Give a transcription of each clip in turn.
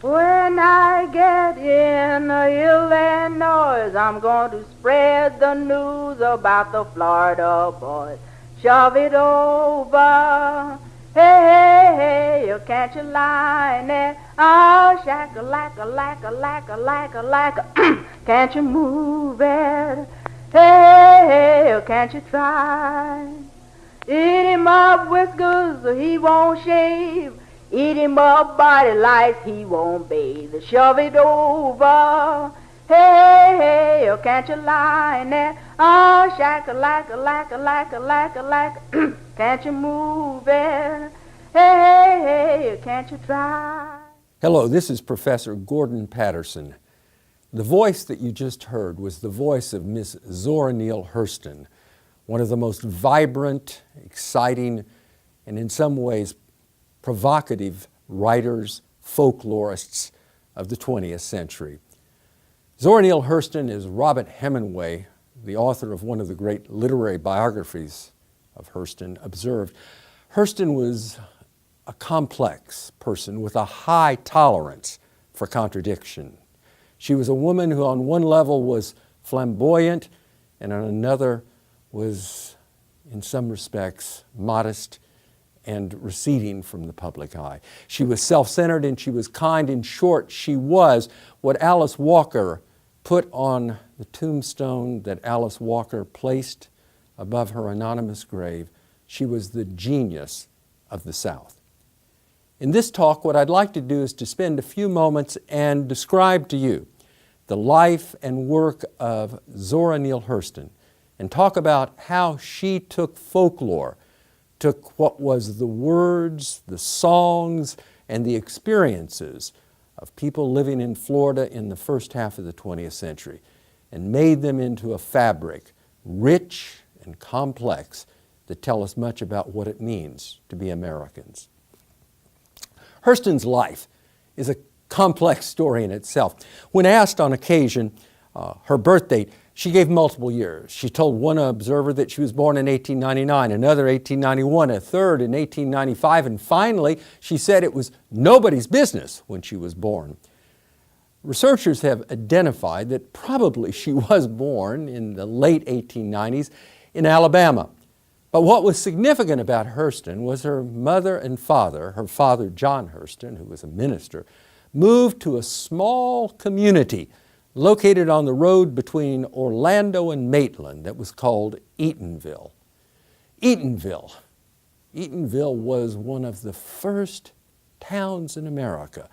When I get in Illinois, I'm going to spread the news about the Florida boys. Shove it over. Hey, hey, can't you line it? Oh, shack-a-lack-a-lack-a-lack-a-lack-a-lack. Can't you move it? Hey, hey, can't you try? Eat him up whiskers, he won't shave. Eat him up body lights, he won't bathe. Shove it over. Hey, hey, can't you line it? Oh, shack-a-lack-a-lack-a-lack-a-lack-a-lack. Can't you move it? Hey, hey, can't you try? Hello, this is Professor Gordon Patterson. The voice that you just heard was the voice of Miss Zora Neale Hurston, one of the most vibrant, exciting, and in some ways provocative writers, folklorists of the 20th century. Zora Neale Hurston is Robert Hemingway, the author of one of the great literary biographies of Hurston, observed. Hurston was a complex person with a high tolerance for contradiction. She was a woman who on one level was flamboyant and on another was, in some respects, modest and receding from the public eye. She was self-centered and she was kind. In short, she was what Alice Walker put on the tombstone that Alice Walker placed above her anonymous grave. She was the genius of the South. In this talk, what I'd like to do is to spend a few moments and describe to you the life and work of Zora Neale Hurston and talk about how she took folklore, took what was the words, the songs, and the experiences of people living in Florida in the first half of the 20th century and made them into a fabric, rich and complex, that tell us much about what it means to be Americans. Hurston's life is a complex story in itself. When asked on occasion her birth date, she gave multiple years. She told one observer that she was born in 1899, another 1891, a third in 1895, and finally she said it was nobody's business when she was born. Researchers have identified that probably she was born in the late 1890s in Alabama. But what was significant about Hurston was her mother and father, her father John Hurston, who was a minister, moved to a small community located on the road between Orlando and Maitland that was called Eatonville. Eatonville was one of the first towns in America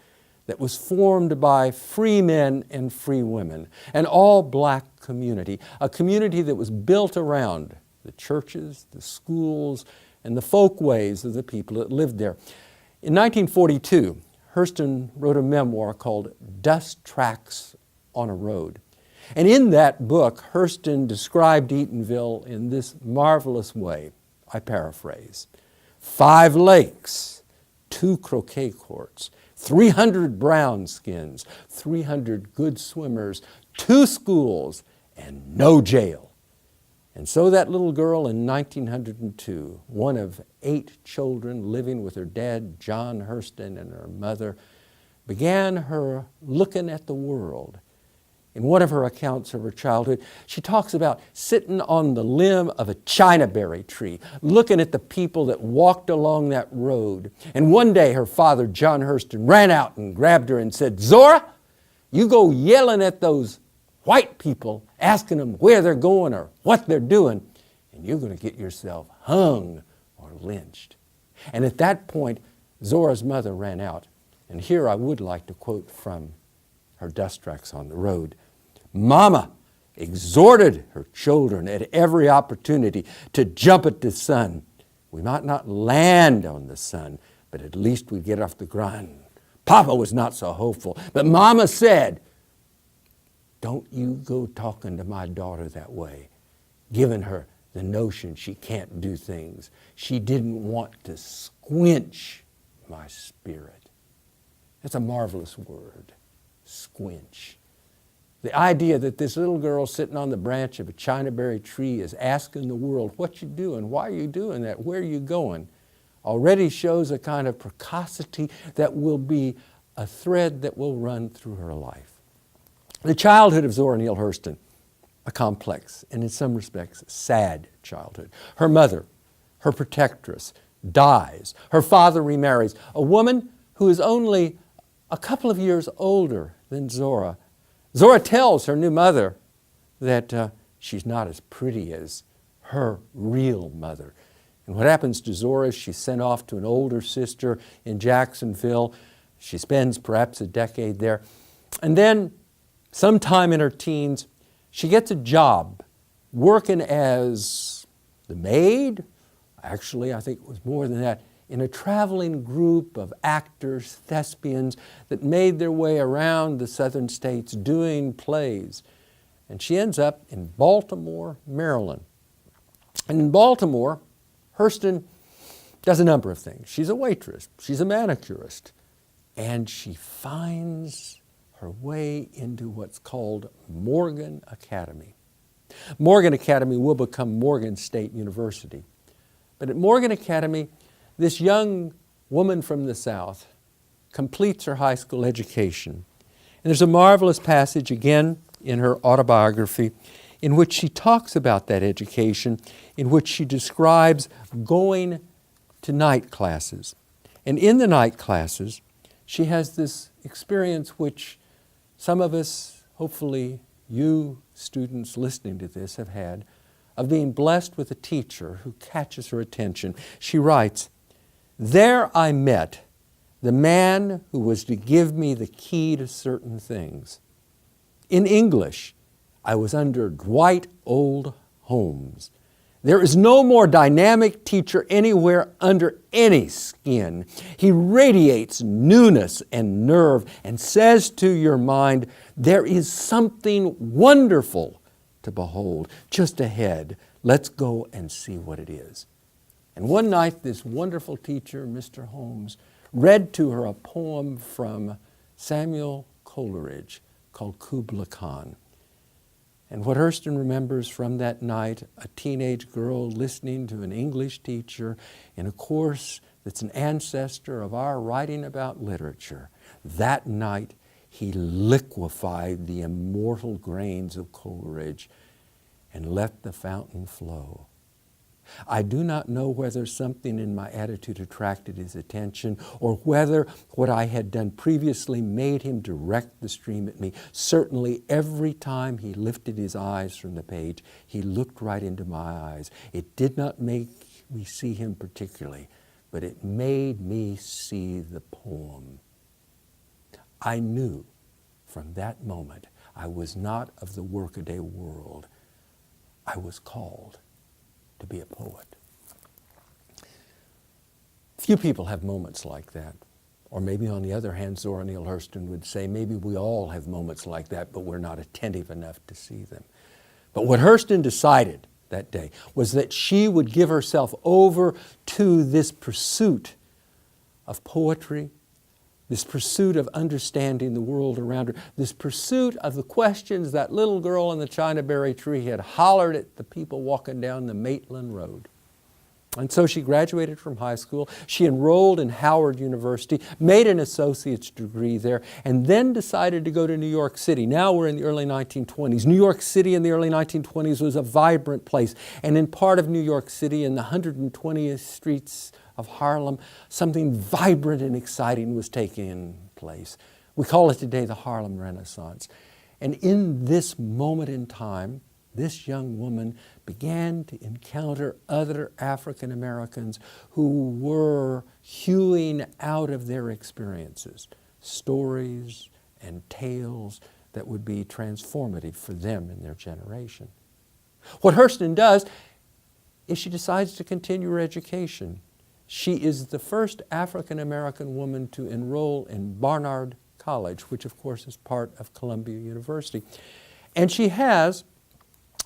that was formed by free men and free women, an all-black community, a community that was built around the churches, the schools, and the folkways of the people that lived there. In 1942, Hurston wrote a memoir called Dust Tracks on a Road. And in that book, Hurston described Eatonville in this marvelous way. I paraphrase. 5 lakes, 2 croquet courts, 300 brown skins, 300 good swimmers, 2 schools, and no jail. And so that little girl in 1902, one of 8 children living with her dad, John Hurston, and her mother, began her looking at the world. In one of her accounts of her childhood, she talks about sitting on the limb of a chinaberry tree, looking at the people that walked along that road. And one day her father, John Hurston, ran out and grabbed her and said, "Zora, you go yelling at those white people, asking them where they're going or what they're doing, and you're going to get yourself hung or lynched." And at that point, Zora's mother ran out. And here I would like to quote from her Dust Tracks on the Road. "Mama exhorted her children at every opportunity to jump at the sun. We might not land on the sun, but at least we get off the ground. Papa was not so hopeful, but Mama said, 'Don't you go talking to my daughter that way,' giving her the notion she can't do things. She didn't want to squinch my spirit." That's a marvelous word, squinch. The idea that this little girl sitting on the branch of a chinaberry tree is asking the world, "What you doing? Why are you doing that? Where are you going?" already shows a kind of precocity that will be a thread that will run through her life. The childhood of Zora Neale Hurston, a complex and in some respects sad childhood. Her mother, her protectress, dies. Her father remarries, a woman who is only a couple of years older than Zora. Zora tells her new mother that she's not as pretty as her real mother. And what happens to Zora is she's sent off to an older sister in Jacksonville. She spends perhaps a decade there. And then, sometime in her teens, she gets a job working as the maid. Actually, I think it was more than that, in a traveling group of actors, thespians, that made their way around the southern states doing plays. And she ends up in Baltimore, Maryland. And in Baltimore, Hurston does a number of things. She's a waitress, she's a manicurist, and she finds her way into what's called Morgan Academy. Morgan Academy will become Morgan State University. But at Morgan Academy, this young woman from the South completes her high school education. And there's a marvelous passage again in her autobiography in which she talks about that education, in which she describes going to night classes. And in the night classes, she has this experience which some of us, hopefully you students listening to this, have had, of being blessed with a teacher who catches her attention. She writes, "There I met the man who was to give me the key to certain things. In English, I was under Dwight Old Holmes. There is no more dynamic teacher anywhere under any skin. He radiates newness and nerve and says to your mind, there is something wonderful to behold just ahead. Let's go and see what it is." And one night, this wonderful teacher, Mr. Holmes, read to her a poem from Samuel Coleridge called Kubla Khan. And what Hurston remembers from that night, a teenage girl listening to an English teacher in a course that's an ancestor of our writing about literature, that night he liquefied the immortal grains of Coleridge and let the fountain flow. I do not know whether something in my attitude attracted his attention or whether what I had done previously made him direct the stream at me. Certainly every time he lifted his eyes from the page, he looked right into my eyes. It did not make me see him particularly, but it made me see the poem. I knew from that moment I was not of the workaday world. I was called to be a poet. Few people have moments like that. Or maybe on the other hand, Zora Neale Hurston would say, maybe we all have moments like that, but we're not attentive enough to see them. But what Hurston decided that day was that she would give herself over to this pursuit of poetry, this pursuit of understanding the world around her, this pursuit of the questions that little girl in the Chinaberry tree had hollered at the people walking down the Maitland Road. And so she graduated from high school. She enrolled in Howard University, made an associate's degree there, and then decided to go to New York City. Now we're in the early 1920s. New York City in the early 1920s was a vibrant place. And in part of New York City, in the 120th streets of Harlem, something vibrant and exciting was taking place. We call it today the Harlem Renaissance. And in this moment in time, this young woman began to encounter other African Americans who were hewing out of their experiences stories and tales that would be transformative for them and their generation. What Hurston does is she decides to continue her education. She is the first African American woman to enroll in Barnard College, which of course is part of Columbia University. And she has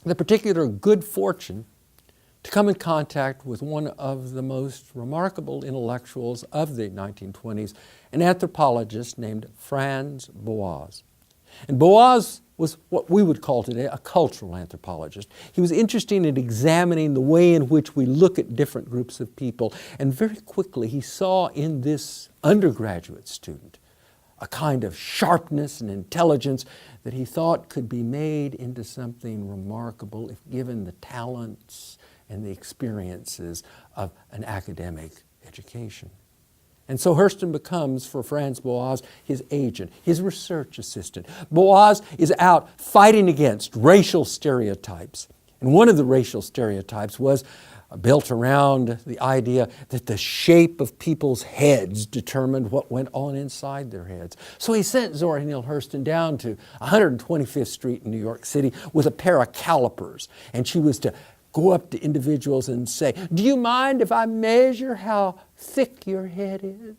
the particular good fortune to come in contact with one of the most remarkable intellectuals of the 1920s, an anthropologist named Franz Boas. And Boas was what we would call today a cultural anthropologist. He was interested in examining the way in which we look at different groups of people. And very quickly he saw in this undergraduate student a kind of sharpness and intelligence that he thought could be made into something remarkable if given the talents and the experiences of an academic education. And so Hurston becomes, for Franz Boas, his agent, his research assistant. Boas is out fighting against racial stereotypes. And one of the racial stereotypes was built around the idea that the shape of people's heads determined what went on inside their heads. So he sent Zora Neale Hurston down to 125th Street in New York City with a pair of calipers. And she was to go up to individuals and say, "Do you mind if I measure how thick your head is?"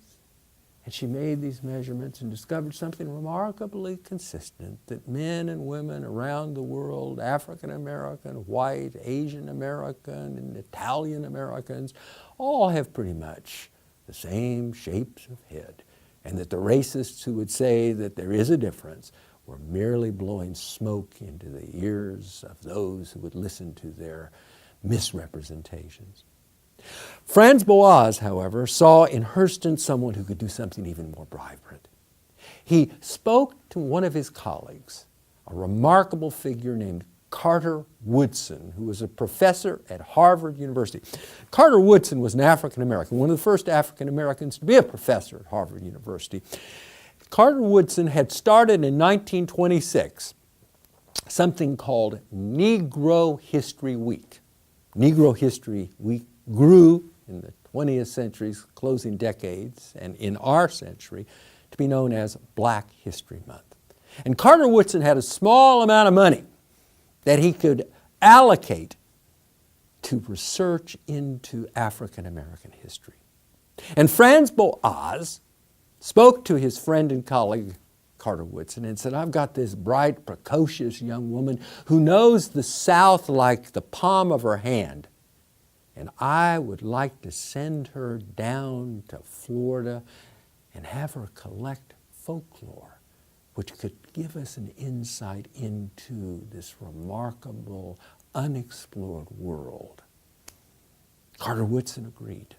And she made these measurements and discovered something remarkably consistent, that men and women around the world, African American, white, Asian American, and Italian Americans, all have pretty much the same shapes of head. And that the racists who would say that there is a difference were merely blowing smoke into the ears of those who would listen to their misrepresentations. Franz Boas, however, saw in Hurston someone who could do something even more vibrant. He spoke to one of his colleagues, a remarkable figure named Carter Woodson, who was a professor at Harvard University. Carter Woodson was an African American, one of the first African Americans to be a professor at Harvard University. Carter Woodson had started in 1926 something called Negro History Week. Negro History Week grew in the 20th century's closing decades and in our century to be known as Black History Month. And Carter Woodson had a small amount of money that he could allocate to research into African American history. And Franz Boas spoke to his friend and colleague Carter Woodson and said, "I've got this bright, precocious young woman who knows the South like the palm of her hand. And I would like to send her down to Florida and have her collect folklore, which could give us an insight into this remarkable, unexplored world." Carter Woodson agreed.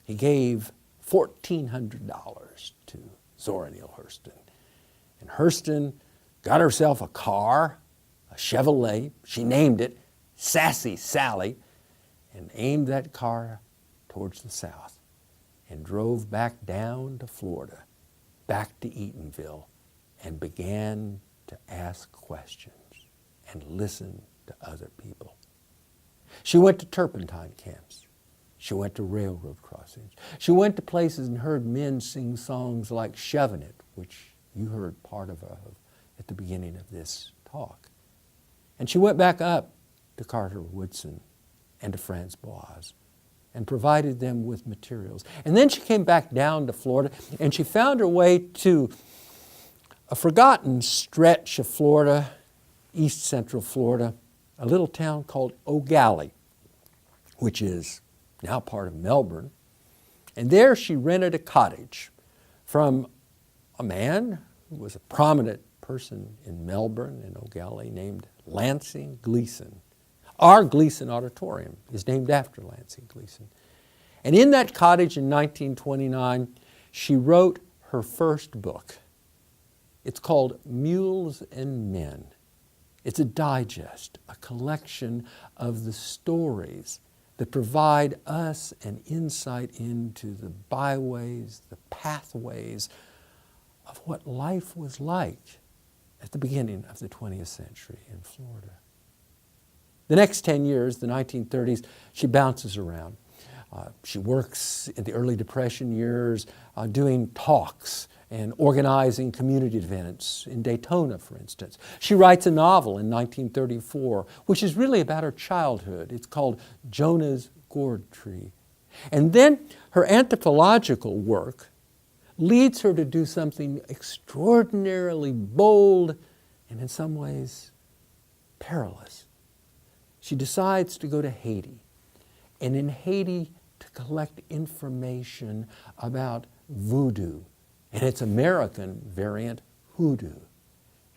He gave $1,400 to Zora Neale Hurston. And Hurston got herself a car, a Chevrolet. She named it Sassy Sally, and aimed that car towards the south and drove back down to Florida, back to Eatonville, and began to ask questions and listen to other people. She went to turpentine camps. She went to railroad crossings. She went to places and heard men sing songs like "Shovin' It," which you heard part of at the beginning of this talk. And she went back up to Carter Woodson and to Franz Boas and provided them with materials. And then she came back down to Florida and she found her way to a forgotten stretch of Florida, east central Florida, a little town called O'Galley, which is now part of Melbourne. And there she rented a cottage from a man who was a prominent person in Melbourne and O'Galley named Lansing Gleason. Our Gleason Auditorium is named after Lansing Gleason. And in that cottage in 1929, she wrote her first book. It's called Mules and Men. It's a digest, a collection of the stories that provide us an insight into the byways, the pathways of what life was like at the beginning of the 20th century in Florida. The next 10 years, the 1930s, she bounces around. She works in the early Depression years doing talks and organizing community events in Daytona, for instance. She writes a novel in 1934, which is really about her childhood. It's called Jonah's Gourd Tree. And then her anthropological work leads her to do something extraordinarily bold and in some ways perilous. She decides to go to Haiti, and in Haiti to collect information about voodoo and its American variant, hoodoo.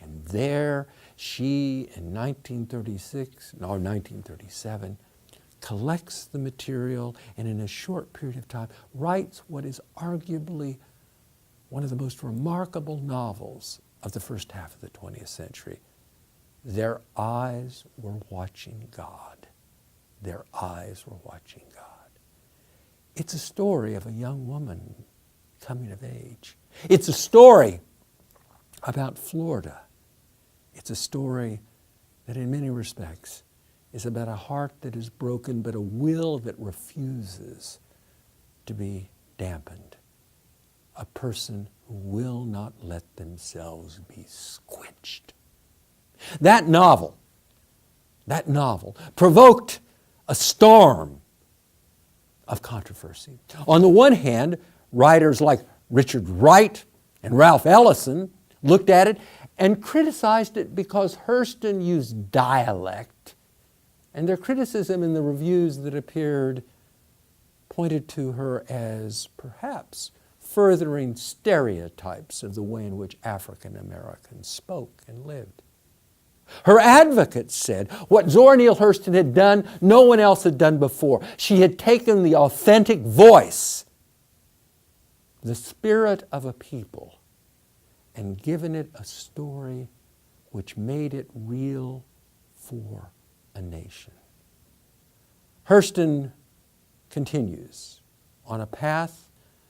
And there she, in 1937, collects the material and in a short period of time writes what is arguably one of the most remarkable novels of the first half of the 20th century. Their eyes were watching God. Their eyes were watching God. It's a story of a young woman coming of age. It's a story about Florida. It's a story that in many respects is about a heart that is broken, but a will that refuses to be dampened. A person who will not let themselves be squenched. That novel provoked a storm of controversy. On the one hand, writers like Richard Wright and Ralph Ellison looked at it and criticized it because Hurston used dialect, and their criticism in the reviews that appeared pointed to her as perhaps furthering stereotypes of the way in which African Americans spoke and lived. Her advocates said what Zora Neale Hurston had done, no one else had done before. She had taken the authentic voice, the spirit of a people, and given it a story which made it real for a nation. Hurston continues on a path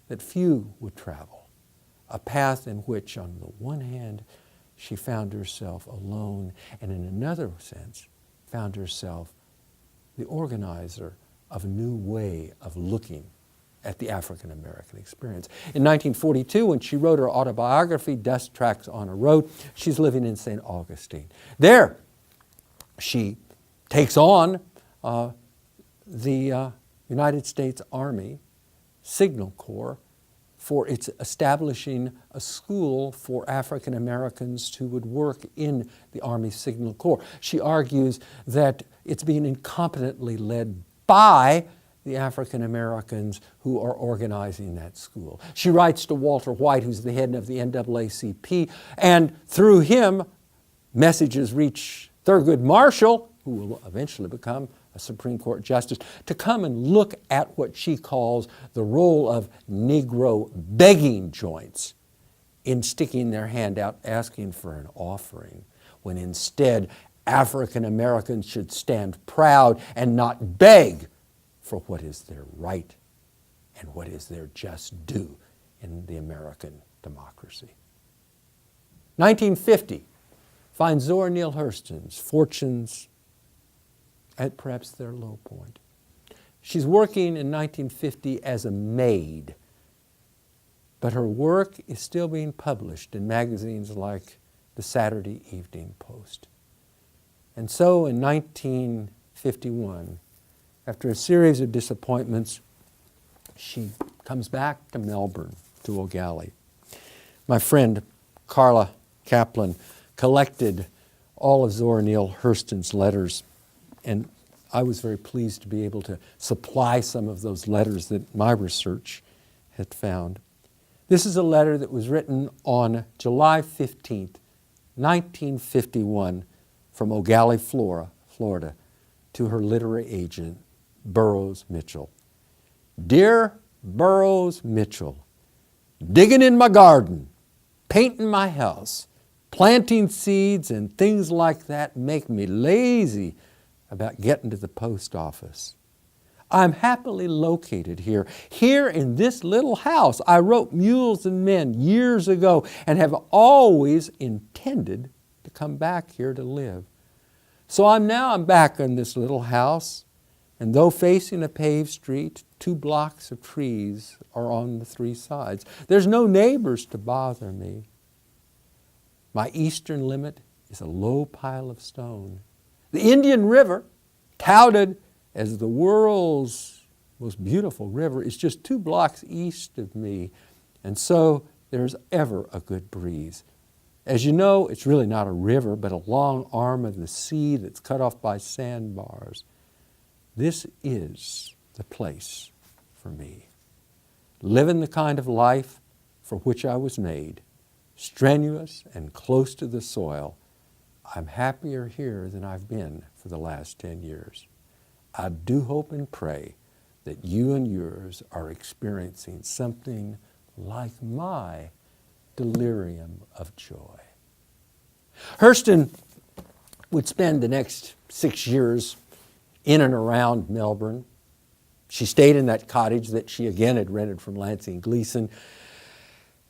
that few would travel, a path in which, on the one hand, she found herself alone, and in another sense, found herself the organizer of a new way of looking at the African American experience. In 1942, when she wrote her autobiography, Dust Tracks on a Road, she's living in St. Augustine. There, she takes on the United States Army Signal Corps for its establishing a school for African Americans who would work in the Army Signal Corps. She argues that it's being incompetently led by the African Americans who are organizing that school. She writes to Walter White, who's the head of the NAACP, and through him, messages reach Thurgood Marshall, who will eventually become a Supreme Court justice, to come and look at what she calls the role of Negro begging joints in sticking their hand out asking for an offering, when instead African Americans should stand proud and not beg for what is their right and what is their just due in the American democracy. 1950 finds Zora Neale Hurston's fortunes at perhaps their low point. She's working in 1950 as a maid, but her work is still being published in magazines like the Saturday Evening Post. And so in 1951, after a series of disappointments, she comes back to Melbourne, to Ogallie. My friend Carla Kaplan collected all of Zora Neale Hurston's letters, and I was very pleased to be able to supply some of those letters that my research had found. This is a letter that was written on July 15th, 1951, from Ogallie, Florida, to her literary agent, Burroughs Mitchell. Dear Burroughs Mitchell, digging in my garden, painting my house, planting seeds and things like that make me lazy about getting to the post office. I'm happily located here in this little house. I wrote Mules and Men years ago and have always intended to come back here to live. So I'm back in this little house, and though facing a paved street, 2 blocks of trees are on the 3 sides. There's no neighbors to bother me. My eastern limit is a low pile of stone. The Indian River, touted as the world's most beautiful river, is just 2 blocks east of me, and so there's ever a good breeze. As you know, it's really not a river, but a long arm of the sea that's cut off by sandbars. This is the place for me. Living the kind of life for which I was made, strenuous and close to the soil, I'm happier here than I've been for the last 10 years. I do hope and pray that you and yours are experiencing something like my delirium of joy. Hurston would spend the next 6 years in and around Melbourne. She stayed in that cottage that she again had rented from Lansing Gleason.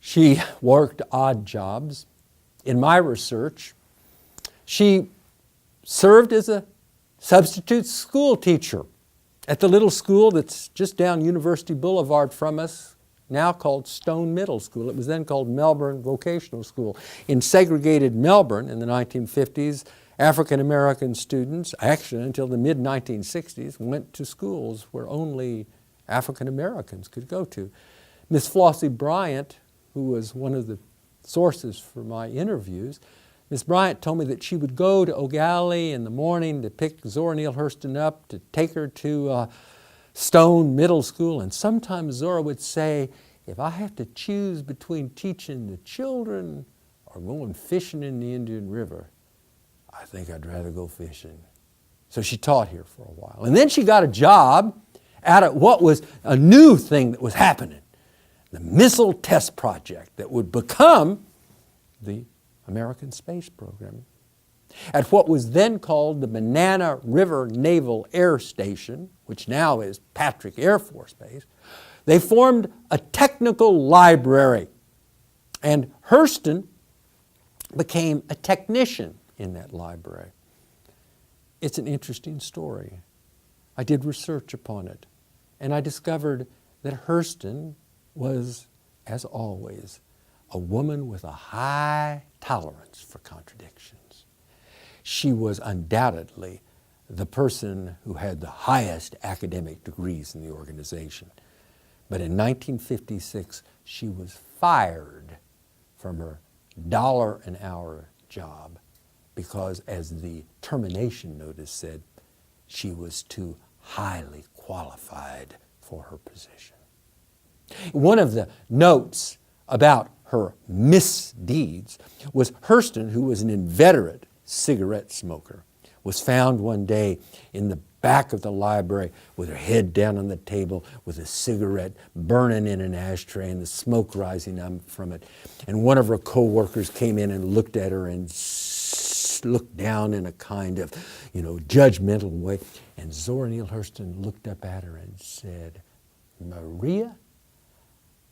She worked odd jobs. In my research, she served as a substitute school teacher at the little school that's just down University Boulevard from us, now called Stone Middle School. It was then called Melbourne Vocational School. In segregated Melbourne in the 1950s, African American students, actually until the mid-1960s, went to schools where only African Americans could go to. Miss Flossie Bryant, who was one of the sources for my interviews, Miss Bryant told me that she would go to O'Galley in the morning to pick Zora Neale Hurston up, to take her to Stone Middle School, and sometimes Zora would say, if I have to choose between teaching the children or going fishing in the Indian River, I think I'd rather go fishing. So she taught here for a while. And then she got a job out of what was a new thing that was happening, the Missile Test Project that would become the American space program. At what was then called the Banana River Naval Air Station, which now is Patrick Air Force Base, they formed a technical library. And Hurston became a technician in that library. It's an interesting story. I did research upon it, and I discovered that Hurston was, as always, a woman with a high tolerance for contradictions. She was undoubtedly the person who had the highest academic degrees in the organization. But in 1956, she was fired from her $1 an hour job because, as the termination notice said, she was too highly qualified for her position. One of the notes about her misdeeds was Hurston, who was an inveterate cigarette smoker, was found one day in the back of the library with her head down on the table with a cigarette burning in an ashtray and the smoke rising up from it. And one of her co-workers came in and looked at her and looked down in a kind of, judgmental way. And Zora Neale Hurston looked up at her and said, "Maria,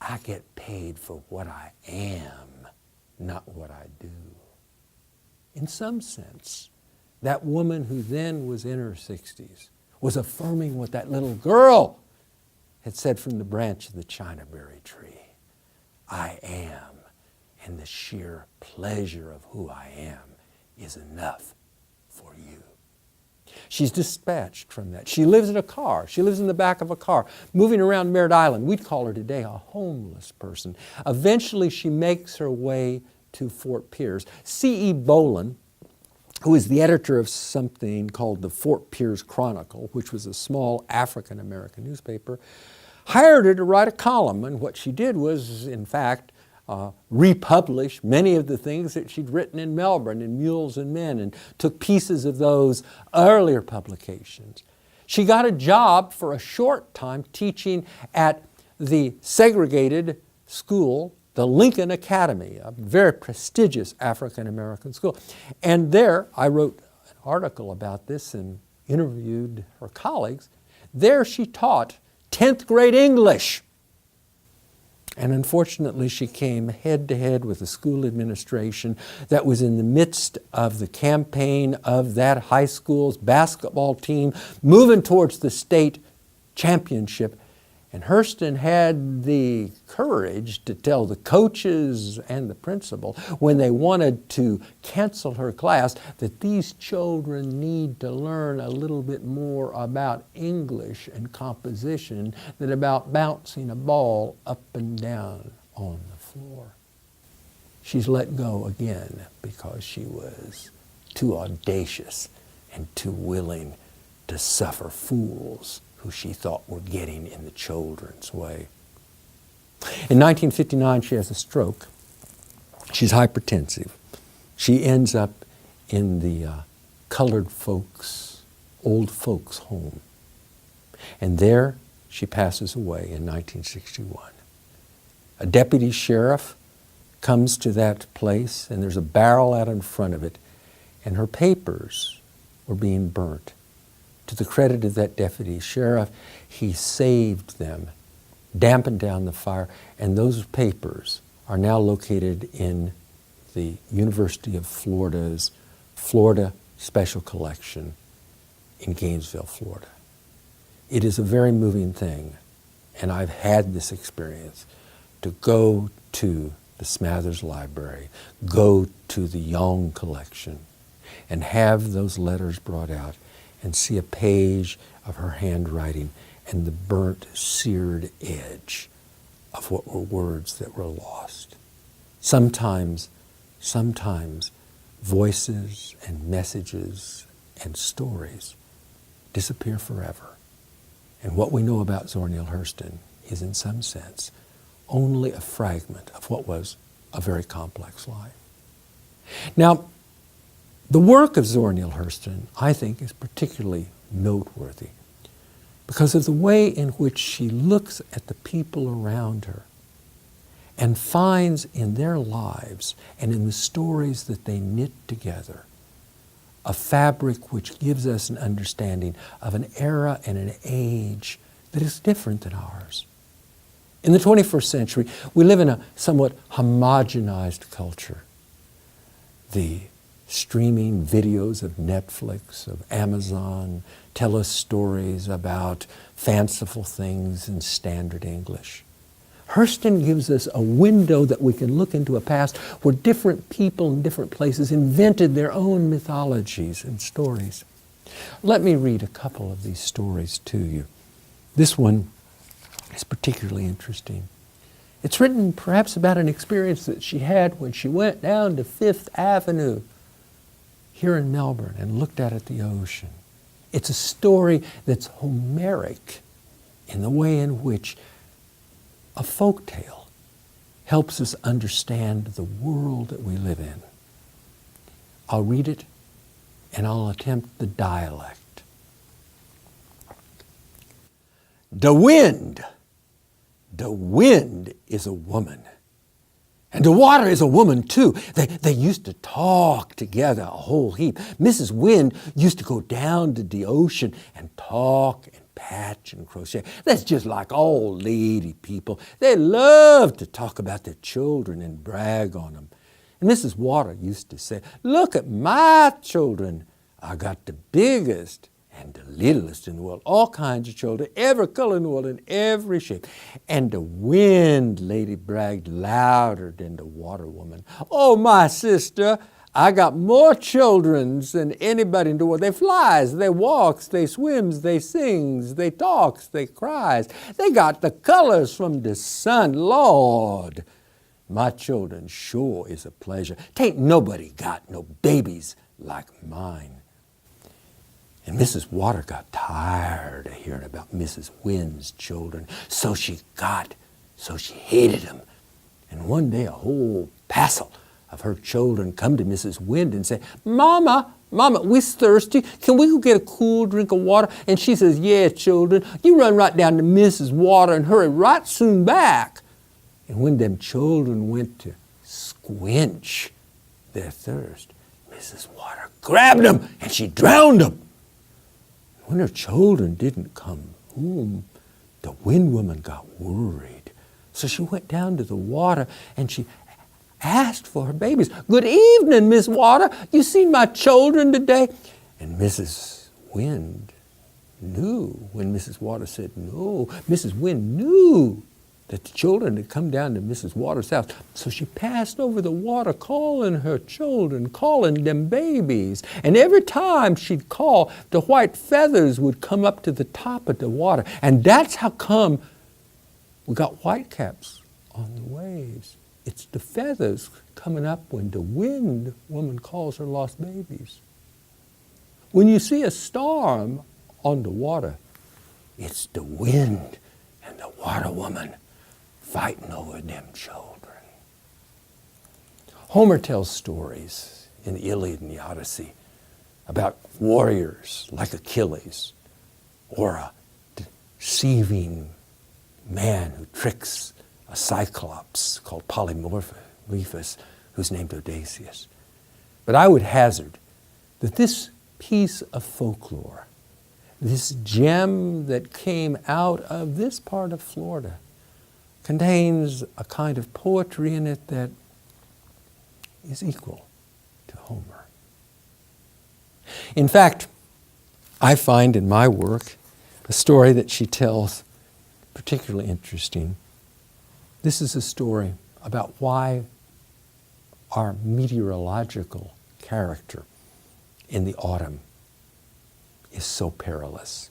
I get paid for what I am, not what I do." In some sense, that woman who then was in her 60s was affirming what that little girl had said from the branch of the Chinaberry tree. I am, and the sheer pleasure of who I am is enough for you. She's dispatched from that. She lives in a car. She lives in the back of a car, moving around Merritt Island. We'd call her today a homeless person. Eventually, she makes her way to Fort Pierce. C.E. Boland, who is the editor of something called the Fort Pierce Chronicle, which was a small African-American newspaper, hired her to write a column. And what she did was, in fact, republish many of the things that she'd written in Melbourne in Mules and Men, and took pieces of those earlier publications. She got a job for a short time teaching at the segregated school, the Lincoln Academy, a very prestigious African-American school. And there, I wrote an article about this and interviewed her colleagues. There she taught 10th grade English. And unfortunately, she came head-to-head with the school administration that was in the midst of the campaign of that high school's basketball team moving towards the state championship. And Hurston had the courage to tell the coaches and the principal, when they wanted to cancel her class, that these children need to learn a little bit more about English and composition than about bouncing a ball up and down on the floor. She's let go again because she was too audacious and too willing to suffer fools who she thought were getting in the children's way. In 1959, she has a stroke. She's hypertensive. She ends up in the colored folks, old folks' home. And there she passes away in 1961. A deputy sheriff comes to that place, and there's a barrel out in front of it, and her papers were being burnt. To the credit of that deputy sheriff, he saved them, dampened down the fire, and those papers are now located in the University of Florida's Florida Special Collection in Gainesville, Florida. It is a very moving thing, and I've had this experience, to go to the Smathers Library, go to the Young Collection, and have those letters brought out and see a page of her handwriting and the burnt, seared edge of what were words that were lost. Sometimes voices and messages and stories disappear forever. And what we know about Zora Neale Hurston is, in some sense, only a fragment of what was a very complex life. Now, the work of Zora Neale Hurston, I think, is particularly noteworthy because of the way in which she looks at the people around her and finds in their lives and in the stories that they knit together a fabric which gives us an understanding of an era and an age that is different than ours. In the 21st century, we live in a somewhat homogenized culture. The streaming videos of Netflix, of Amazon, tell us stories about fanciful things in standard English. Hurston gives us a window that we can look into a past where different people in different places invented their own mythologies and stories. Let me read a couple of these stories to you. This one is particularly interesting. It's written perhaps about an experience that she had when she went down to Fifth Avenue here in Melbourne and looked out at the ocean. It's a story that's Homeric in the way in which a folk tale helps us understand the world that we live in. I'll read it and I'll attempt the dialect. The wind is a woman. And the water is a woman too. They used to talk together a whole heap. Mrs. Wind used to go down to the ocean and talk and patch and crochet. That's just like all lady people. They love to talk about their children and brag on them. And Mrs. Water used to say, "Look at my children. I got the biggest and the littlest in the world, all kinds of children, every color in the world, in every shape." And the wind lady bragged louder than the water woman. "Oh, my sister, I got more children than anybody in the world. They flies, they walks, they swims, they sings, they talks, they cries. They got the colors from the sun. Lord, my children sure is a pleasure. Tain't nobody got no babies like mine." And Mrs. Water got tired of hearing about Mrs. Wind's children, so she hated them. And one day a whole passel of her children come to Mrs. Wind and say, Mama, we're thirsty. Can we go get a cool drink of water?" And she says, "Yeah, children, you run right down to Mrs. Water and hurry right soon back." And when them children went to squench their thirst, Mrs. Water grabbed them and she drowned them. When her children didn't come home, the Wind Woman got worried. So she went down to the water and she asked for her babies. "Good evening, Miss Water. You seen my children today?" And Mrs. Wind knew when Mrs. Water said no. Mrs. Wind knew that the children had come down to Mrs. Water's house. So she passed over the water calling her children, calling them babies. And every time she'd call, the white feathers would come up to the top of the water. And that's how come we got whitecaps on the waves. It's the feathers coming up when the Wind Woman calls her lost babies. When you see a storm on the water, it's the wind and the water woman fighting over them children. Homer tells stories in the Iliad and the Odyssey about warriors like Achilles, or a deceiving man who tricks a cyclops called Polymorphus, Rufus, who's named Odysseus. But I would hazard that this piece of folklore, this gem that came out of this part of Florida, contains a kind of poetry in it that is equal to Homer. In fact, I find in my work a story that she tells particularly interesting. This is a story about why our meteorological character in the autumn is so perilous.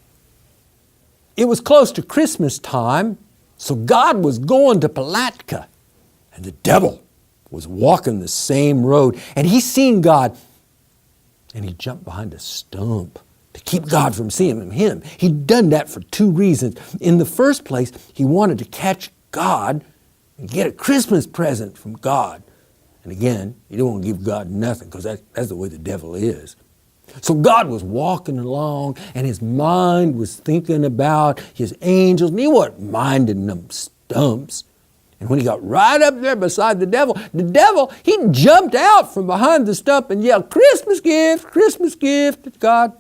It was close to Christmas time, so God was going to Palatka, and the devil was walking the same road, and he seen God, and he jumped behind a stump to keep God from seeing him. He'd done that for two reasons. In the first place, he wanted to catch God and get a Christmas present from God. And again, you don't want to give God nothing, because that's the way the devil is. So God was walking along, and his mind was thinking about his angels, and he wasn't minding them stumps. And when he got right up there beside the devil, he jumped out from behind the stump and yelled, Christmas gift to God.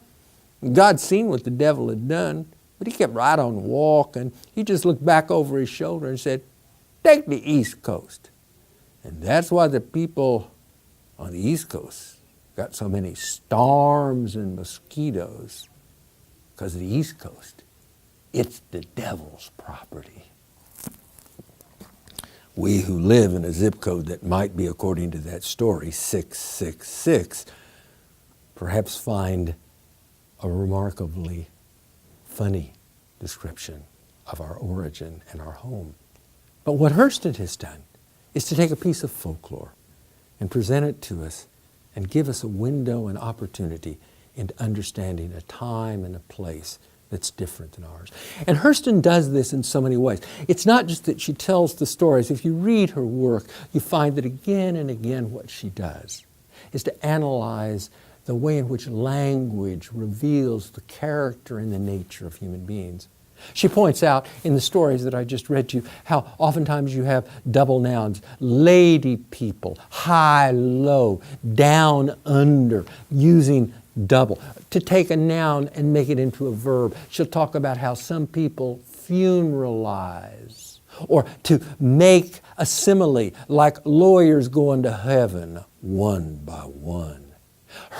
And God seen what the devil had done, but he kept right on walking. He just looked back over his shoulder and said, take the East Coast. And that's why the people on the East Coast got so many storms and mosquitoes, because the East Coast, it's the devil's property. We who live in a zip code that might be, according to that story, 666, perhaps find a remarkably funny description of our origin and our home. But what Hurston has done is to take a piece of folklore and present it to us and give us a window and opportunity into understanding a time and a place that's different than ours. And Hurston does this in so many ways. It's not just that she tells the stories. If you read her work, you find that again and again what she does is to analyze the way in which language reveals the character and the nature of human beings. She points out in the stories that I just read to you how oftentimes you have double nouns, lady people, high, low, down, under, using double. To take a noun and make it into a verb. She'll talk about how some people funeralize, or to make a simile like lawyers going to heaven one by one.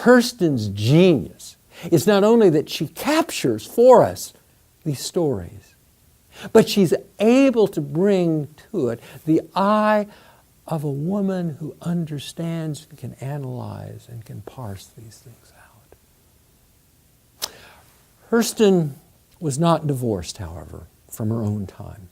Hurston's genius is not only that she captures for us these stories, but she's able to bring to it the eye of a woman who understands and can analyze and can parse these things out. Hurston was not divorced, however, from her own time.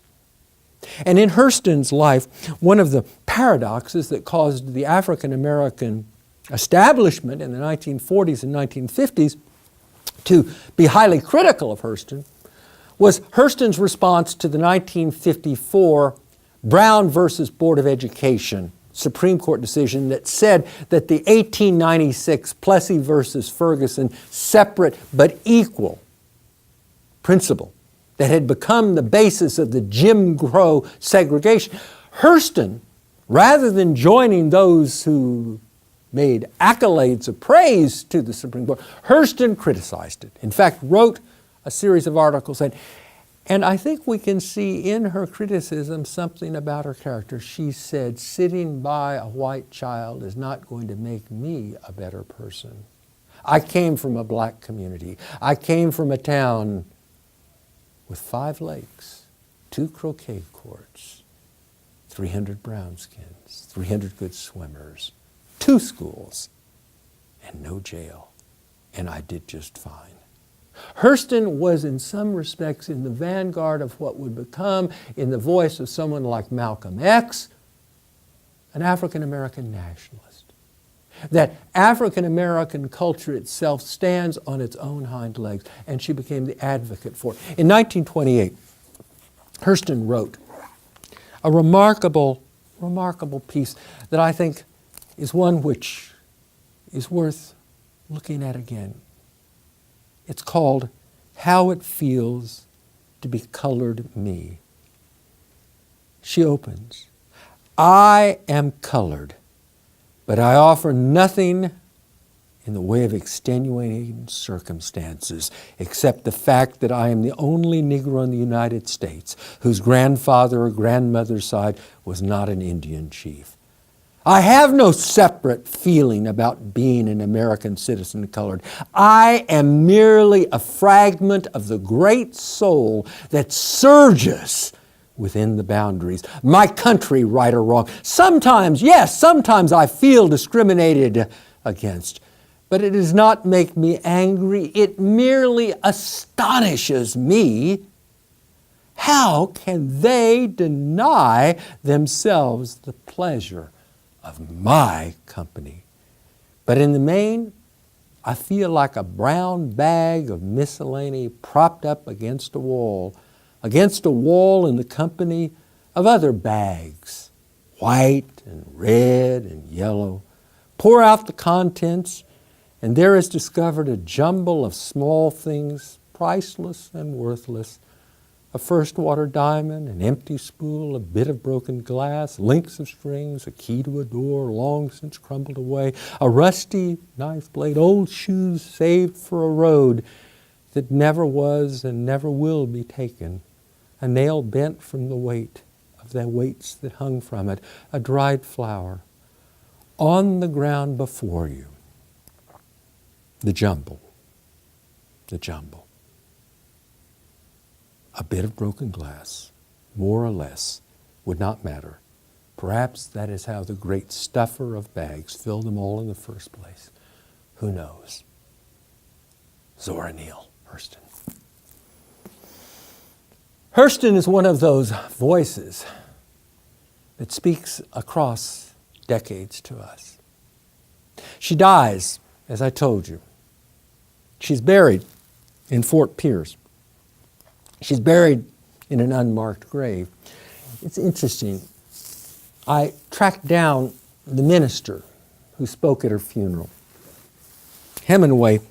And in Hurston's life, one of the paradoxes that caused the African American establishment in the 1940s and 1950s to be highly critical of Hurston was Hurston's response to the 1954 Brown versus Board of Education Supreme Court decision that said that the 1896 Plessy versus Ferguson separate but equal principle that had become the basis of the Jim Crow segregation. Hurston, rather than joining those who made accolades of praise to the Supreme Court, Hurston criticized it. In fact, wrote a series of articles and I think we can see in her criticism something about her character. She said, sitting by a white child is not going to make me a better person. I came from a black community. I came from a town with 5 lakes, 2 croquet courts, 300 brownskins, 300 good swimmers, 2 schools, and no jail. And I did just fine. Hurston was in some respects in the vanguard of what would become, in the voice of someone like Malcolm X, an African American nationalist. That African American culture itself stands on its own hind legs, and she became the advocate for it. In 1928, Hurston wrote a remarkable piece that I think is one which is worth looking at again. It's called How It Feels to Be Colored Me. She opens, I am colored, but I offer nothing in the way of extenuating circumstances, except the fact that I am the only Negro in the United States whose grandfather or grandmother's side was not an Indian chief. I have no separate feeling about being an American citizen colored. I am merely a fragment of the great soul that surges within the boundaries. My country, right or wrong. Sometimes, yes, sometimes I feel discriminated against. But it does not make me angry. It merely astonishes me. How can they deny themselves the pleasure of my company? But in the main, I feel like a brown bag of miscellany propped up against a wall in the company of other bags, white and red and yellow. Pour out the contents, and there is discovered a jumble of small things, priceless and worthless. A first water diamond, an empty spool, a bit of broken glass, links of strings, a key to a door long since crumbled away, a rusty knife blade, old shoes saved for a road that never was and never will be taken, a nail bent from the weight of the weights that hung from it, a dried flower. On the ground before you, the jumble. A bit of broken glass, more or less, would not matter. Perhaps that is how the great stuffer of bags filled them all in the first place. Who knows? Zora Neale Hurston. Hurston is one of those voices that speaks across decades to us. She dies, as I told you. She's buried in Fort Pierce. She's buried in an unmarked grave. It's interesting. I tracked down the minister who spoke at her funeral. Hemingway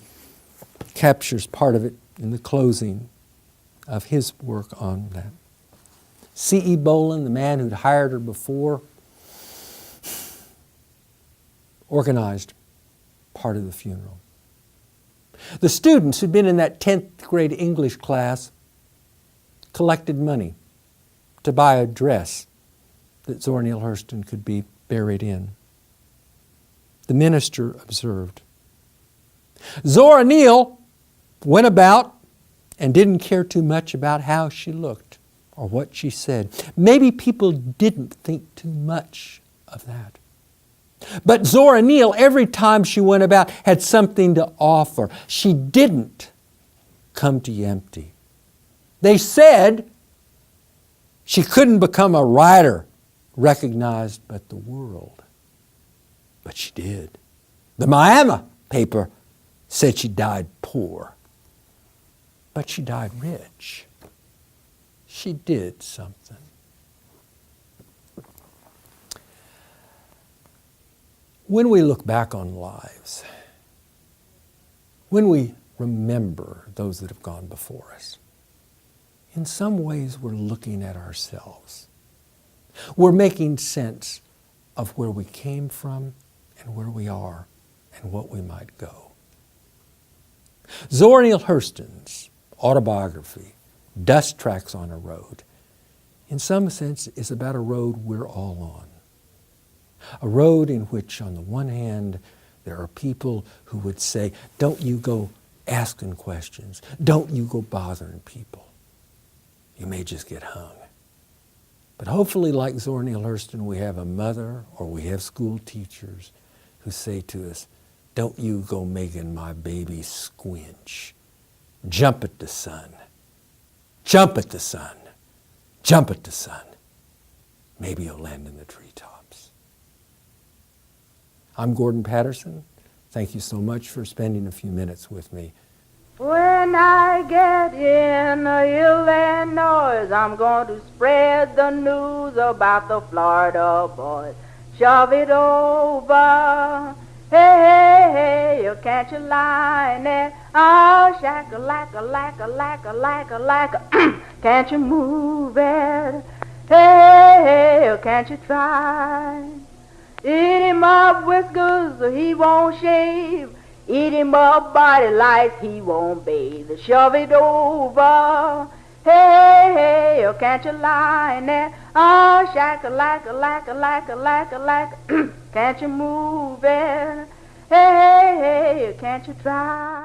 captures part of it in the closing of his work on that. C.E. Boland, the man who'd hired her before, organized part of the funeral. The students who'd been in that 10th grade English class collected money to buy a dress that Zora Neale Hurston could be buried in. The minister observed. Zora Neale went about and didn't care too much about how she looked or what she said. Maybe people didn't think too much of that. But Zora Neale, every time she went about, had something to offer. She didn't come to you empty. They said she couldn't become a writer recognized by the world. But she did. The Miami paper said she died poor. But she died rich. She did something. When we look back on lives, when we remember those that have gone before us, in some ways we're looking at ourselves. We're making sense of where we came from and where we are and what we might go. Zora Neale Hurston's autobiography, Dust Tracks on a Road, in some sense is about a road we're all on. A road in which, on the one hand, there are people who would say, don't you go asking questions. Don't you go bothering people. You may just get hung. But hopefully, like Zora Neale Hurston, we have a mother or we have school teachers who say to us, don't you go making my baby squinch. Jump at the sun. Jump at the sun. Jump at the sun. Maybe you'll land in the treetops. I'm Gordon Patterson. Thank you so much for spending a few minutes with me. When I get in Illinois, I'm going to spread the news about the Florida boys. Shove it over. Hey, hey, hey, you can't you line it? Oh, shack-a-lack-a-lack-a-lack-a-lack-a-lack-a. Can't you move it? Hey, Hey, can't you try? Eat him up whiskers so he won't shave. Eat him up body lights he won't bathe. Shove it over. Hey, hey, oh, can't you lie in there? Oh, shack-a-lack-a-lack-a-lack-a-lack-a-lack. Can't you move it? Hey, hey, hey, can't you try?